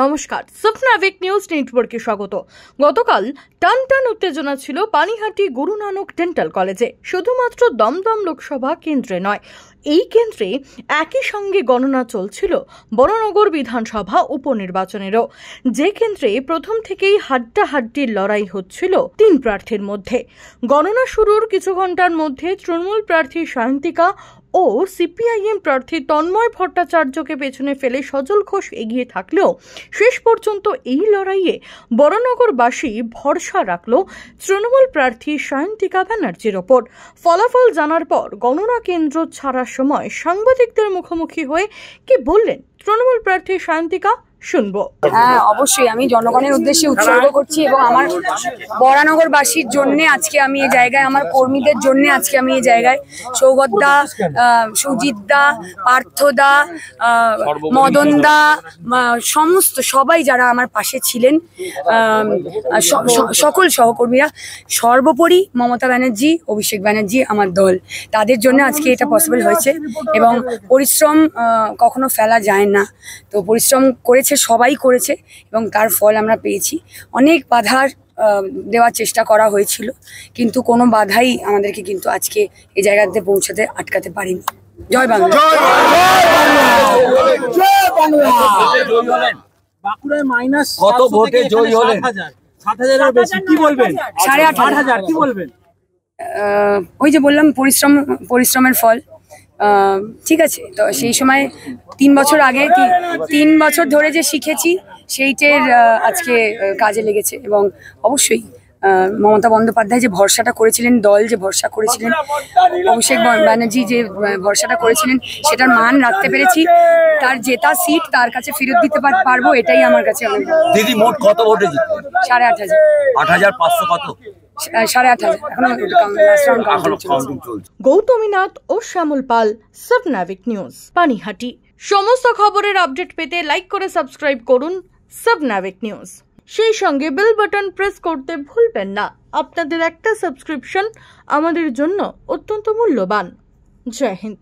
নমস্কার, স্বপ্নাবিক নিউজ নেটওয়ার্কে স্বাগত। গতকাল টানটান উত্তেজনা ছিল পানিহাটি গুরু নানক ডেন্টাল কলেজে। শুধুমাত্র দমদম লোকসভা কেন্দ্রে নয়, এই কেন্দ্রে একই সঙ্গে গণনা চলছিল বরানগর বিধানসভা উপনির্বাচনেরও, যে কেন্দ্রে প্রথম থেকেই হাড্ডাহাড্ডির লড়াই হচ্ছিল 3 প্রার্থীর মধ্যে। গণনা শুরুর কিছু ঘন্টার মধ্যে তৃণমূল প্রার্থী সায়ন্তিকা ও সিপিআইএম প্রার্থী তন্ময় ভট্টাচার্যকে পেছনে ফেলে সজল ঘোষ এগিয়ে থাকলেও শেষ পর্যন্ত এই লড়াইয়ে বরানগরবাসী ভরসা রাখল তৃণমূল প্রার্থী সায়ন্তিকা ব্যানার্জির ওপর। ফলাফল জানার পর গণনা কেন্দ্র ছাড়ার সময় সাংবাদিকদের মুখোমুখি হয়ে কি বললেন তৃণমূল প্রার্থী সায়ন্তিকা, শুনবো। হ্যাঁ, অবশ্যই আমি জনগণের উদ্দেশ্যে উৎসর্গ করছি এবং আমার বরানগরবাসীর জন্য আজকে আমি এই জায়গায়, আমার কর্মীদের জন্য আজকে আমি এই জায়গায়, সৌগতদা, সুজিতদা, পার্থদা, মদনদা, সমস্ত সবাই যারা আমার পাশে ছিলেন, সকল সহকর্মীরা, সর্বোপরি মমতা ব্যানার্জি, অভিষেক ব্যানার্জি, আমার দল, তাদের জন্য আজকে এটা পসিবল হয়েছে। এবং পরিশ্রম কখনো ফেলা যায় না, তো পরিশ্রম করেছে, সবাই করেছে এবং তার ফল আমরা পেয়েছি। অনেক বাধার দেওয়ার চেষ্টা করা হয়েছিল, কিন্তু কোনো বাধাই আমাদেরকে কিন্তু আজকে এই জায়গাতে পৌঁছাতে আটকাতে পারেনি। জয় বাংলা। বাঁকুড়ায় মাইনাস কত ভোটে জয়ী হলেন? 7,000-এর বেশি, কি বলবেন? 8,500, কি বলবেন? ওই যে বললাম, পরিশ্রমের ফল। ঠিক আছে, তো সেই সময় 3 বছর আগে, 3 বছর ধরে যে শিখেছি সেইটার আজকে কাজে লেগেছে। এবং অবশ্যই মমতা বন্দ্যোপাধ্যায় যে ভরসাটা করেছিলেন, দল যে ভরসা করেছিলেন, অভিষেক ব্যানার্জি যে ভরসাটা করেছিলেন, সেটার মান রাখতে পেরেছি। তার জেতা সিট তার কাছে ফেরত দিতে পারবো, এটাই আমার কাছে অনেক। দিদি, মোট কত ভোটে জিতলেন? 8,500। 8,500 কত? 8,500। গৌতমী নাথ ও শ্যামল পাল, স্বপ্নাবিক নিউজ, পানিহাটি। সমস্ত খবরের আপডেট পেতে লাইক করে সাবস্ক্রাইব করুন স্বপ্নাবিক নিউজ। সেই সঙ্গে বেল বাটন প্রেস করতে ভুলবেন না। আপনাদের একটা সাবস্ক্রিপশন আমাদের জন্য অত্যন্ত মূল্যবান। জয় হিন্দ।